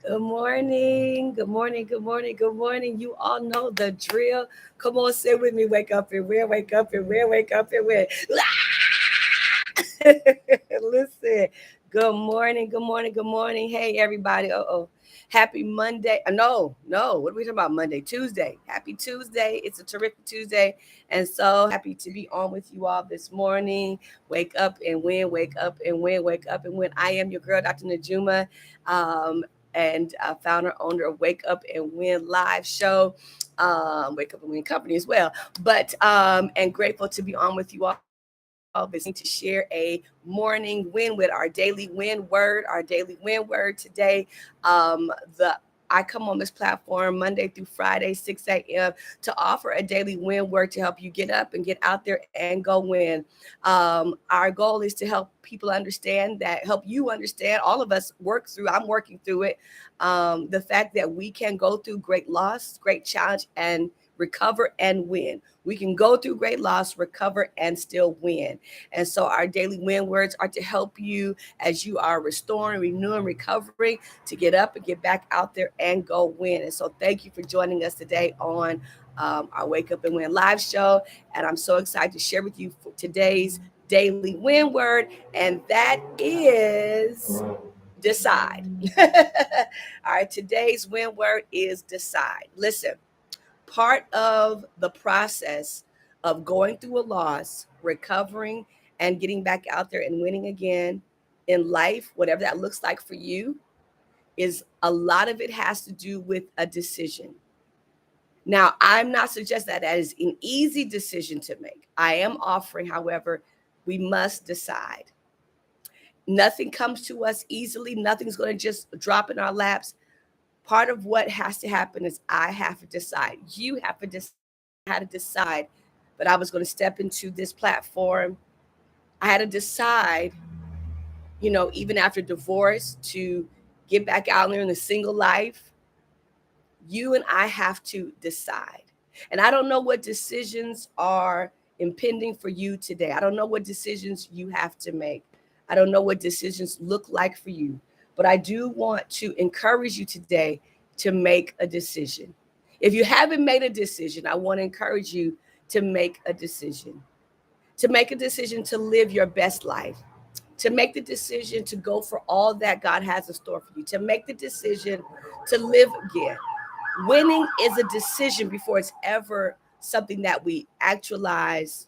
Good morning. Good morning. Good morning. Good morning. You all know the drill. Come on, sit with me. Wake up and win. Wake up and win. Wake up and win. Listen. Good morning. Good morning. Good morning. Hey, everybody. Happy Monday. No. What are we talking about? Monday, Tuesday. Happy Tuesday. It's a terrific Tuesday. And so happy to be on with you all this morning. Wake up and win. Wake up and win. Wake up and win. I am your girl, Dr. Najuma. And founder, owner of Wake Up and Win live show, Wake Up and Win company as well. But and grateful to be on with you all this morning to share a morning win with our daily win word. Our daily win word today. The I come on this platform Monday through Friday, 6 a.m. to offer a daily win word to help you get up and get out there and go win. Our goal is to help people understand that, help you understand, all of us work through, I'm working through it, the fact that we can go through great loss, great challenge, and recover and win. We can go through great loss, recover, and still win. And so our daily win words are to help you as you are restoring, renewing, recovering, to get up and get back out there and go win. And so thank you for joining us today on our Wake Up and Win live show. And I'm so excited to share with you today's daily win word, and that is decide. All right, today's win word is decide. Listen, part of the process of going through a loss, recovering, and getting back out there and winning again in life, whatever that looks like for you, is a lot of it has to do with a decision. Now, I'm not suggesting that is an easy decision to make. I am offering, however, we must decide. Nothing comes to us easily. Nothing's going to just drop in our laps. Part of what has to happen is I have to decide. You have to decide. I had to decide that I was going to step into this platform. I had to decide, even after divorce, to get back out there in the single life. You and I have to decide. And I don't know what decisions are impending for you today. I don't know what decisions you have to make. I don't know what decisions look like for you. But I do want to encourage you today to make a decision. If you haven't made a decision, I want to encourage you to make a decision. To make a decision to live your best life. To make the decision to go for all that God has in store for you. To make the decision to live again. Winning is a decision before it's ever something that we actualize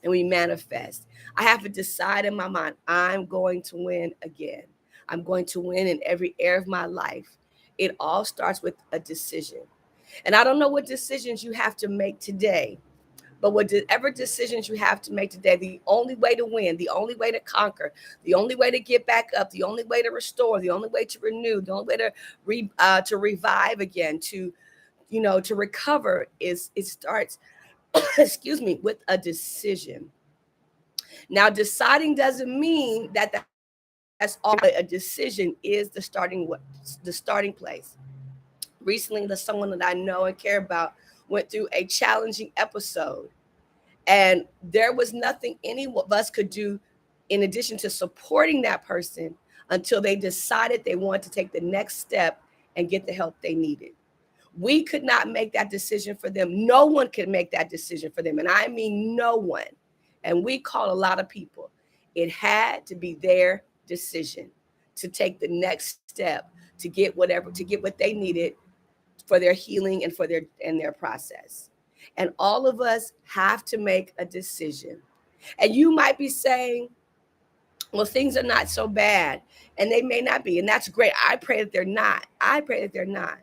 and we manifest. I have to decide in my mind, I'm going to win again. I'm going to win in every area of my life. It all starts with a decision. And I don't know what decisions you have to make today, but whatever decisions you have to make today, the only way to win, the only way to conquer, the only way to get back up, the only way to restore, the only way to renew, the only way to revive again, to recover is it starts, excuse me, with a decision. Now, deciding doesn't mean that that's all. A decision is the starting place. Recently, someone that I know and care about went through a challenging episode. And there was nothing any of us could do in addition to supporting that person until they decided they wanted to take the next step and get the help they needed. We could not make that decision for them. No one could make that decision for them. And I mean, no one. And we called a lot of people. It had to be their decision to take the next step to get what they needed for their healing and for their process. And all of us have to make a decision. And you might be saying, well, things are not so bad. And they may not be. And that's great. I pray that they're not. I pray that they're not.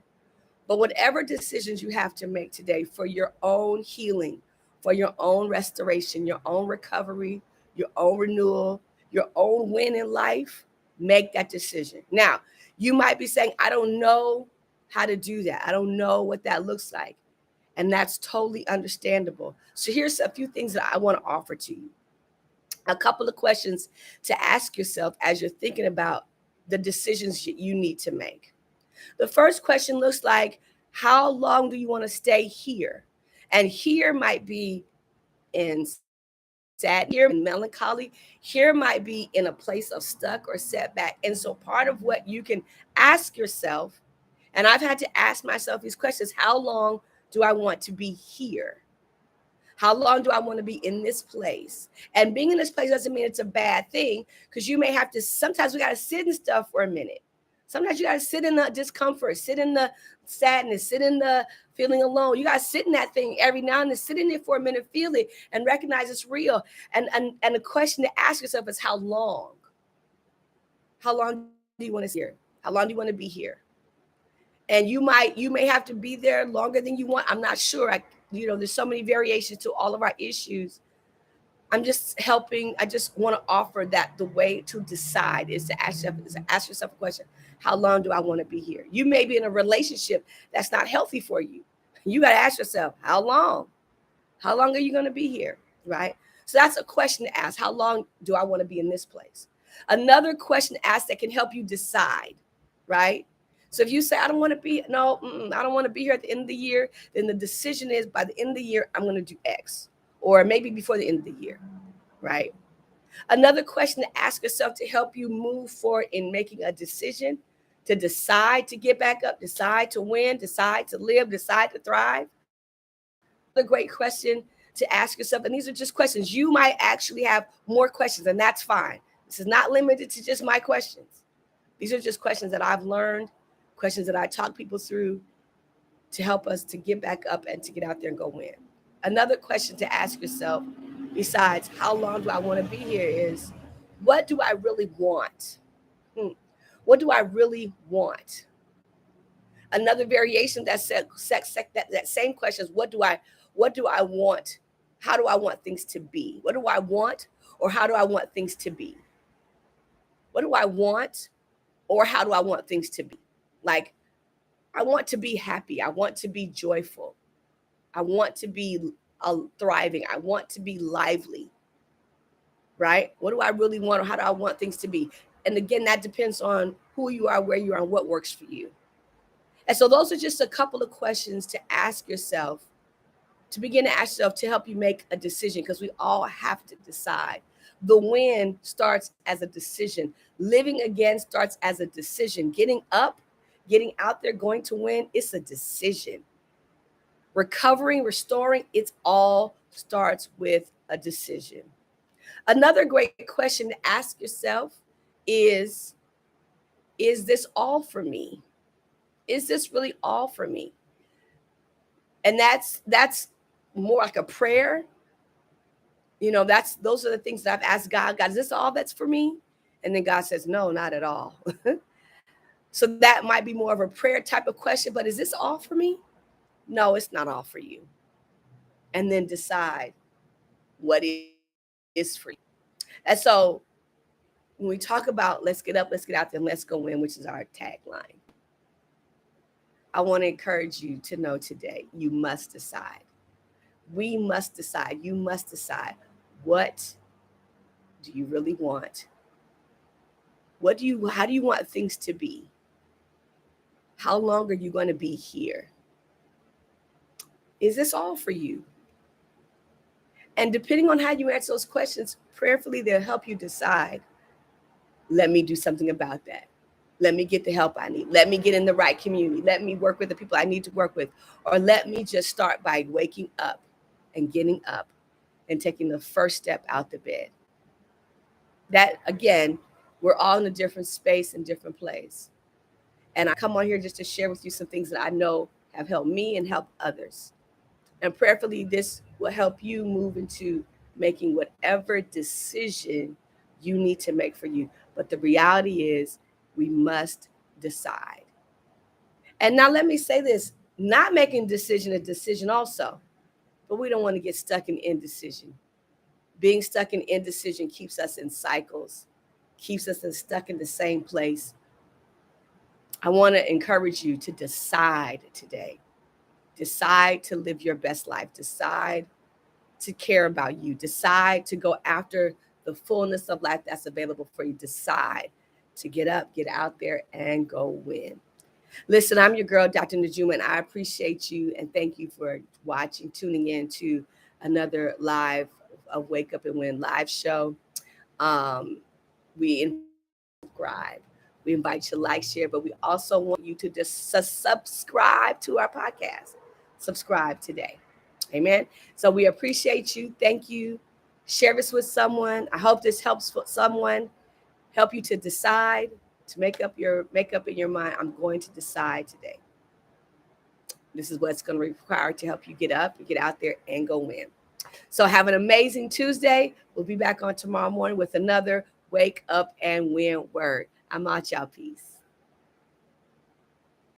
But whatever decisions you have to make today for your own healing, for your own restoration, your own recovery, your own renewal, your own win in life, make that decision. Now, you might be saying, I don't know how to do that. I don't know what that looks like. And that's totally understandable. So here's a few things that I want to offer to you. A couple of questions to ask yourself as you're thinking about the decisions you need to make. The first question looks like, how long do you want to stay here? And here might be in South sad here and melancholy. Here might be in a place of stuck or setback. And so part of what you can ask yourself, and I've had to ask myself these questions: how long do I want to be here? How long do I want to be in this place? And being in this place doesn't mean it's a bad thing, because you may have to, sometimes we got to sit in stuff for a minute. Sometimes you got to sit in the discomfort, sit in the sadness, sit in the feeling alone. You got to sit in that thing every now and then, sit in it for a minute, feel it, and recognize it's real. And the question to ask yourself is, how long? How long do you want to stay here? How long do you want to be here? And you may have to be there longer than you want. I'm not sure. There's so many variations to all of our issues. I just want to offer that the way to decide is to ask yourself a question: how long do I want to be here? You may be in a relationship that's not healthy for you. You got to ask yourself, how long? How long are you going to be here? Right? So that's a question to ask. How long do I want to be in this place? Another question to ask that can help you decide, right? So if you say, I don't want to be, no, I don't want to be here at the end of the year, then the decision is, by the end of the year, I'm going to do X, or maybe before the end of the year, right? Another question to ask yourself to help you move forward in making a decision, to decide to get back up, decide to win, decide to live, decide to thrive. Another great question to ask yourself, and these are just questions. You might actually have more questions, and that's fine. This is not limited to just my questions. These are just questions that I've learned, questions that I talk people through to help us to get back up and to get out there and go win. Another question to ask yourself, besides how long do I want to be here, is, what do I really want? What do I really want? Another variation that same question is, what do I want? How do I want things to be? What do I want, or how do I want things to be? What do I want, or how do I want things to be? Like, I want to be happy. I want to be joyful. I want to be thriving. I want to be lively, right? What do I really want, or how do I want things to be? And again, that depends on who you are, where you are, and what works for you. And so those are just a couple of questions to ask yourself, to begin to ask yourself, to help you make a decision, because we all have to decide. The win starts as a decision. Living again starts as a decision. Getting up, getting out there, going to win, it's a decision. Recovering, restoring, it all starts with a decision. Another great question to ask yourself is this all for me? Is this really all for me? And that's more like a prayer. Those are the things that I've asked God. God, is this all that's for me? And then God says, no, not at all. So that might be more of a prayer type of question, but is this all for me? No, it's not all for you. And then decide what is for you. And so when we talk about let's get up, let's get out there, and let's go in, which is our tagline, I want to encourage you to know today, you must decide. We must decide. You must decide. What do you really want? How do you want things to be? How long are you going to be here? Is this all for you? And depending on how you answer those questions, prayerfully, they'll help you decide, let me do something about that. Let me get the help I need. Let me get in the right community. Let me work with the people I need to work with. Or let me just start by waking up and getting up and taking the first step out the bed. That, again, we're all in a different space and different place. And I come on here just to share with you some things that I know have helped me and helped others. And prayerfully, this will help you move into making whatever decision you need to make for you. But the reality is, we must decide. And now let me say this, not making a decision also, but we don't want to get stuck in indecision. Being stuck in indecision keeps us in cycles, keeps us stuck in the same place. I want to encourage you to decide today. Decide to live your best life. Decide to care about you. Decide to go after the fullness of life that's available for you. Decide to get up, get out there, and go win. Listen, I'm your girl, Dr. Najuma, and I appreciate you and thank you for watching, tuning in to another live of Wake Up and Win live show. Um, we invite you to subscribe. We invite you to like, share, but we also want you to just subscribe to our podcast. Subscribe today. Amen. So we appreciate you. Thank you. Share this with someone. I hope this helps someone, help you to decide, to make up in your mind. I'm going to decide today. This is what's going to require to help you get up, get out there, and go win. So have an amazing Tuesday. We'll be back on tomorrow morning with another Wake Up and Win word. I'm out, y'all. Peace.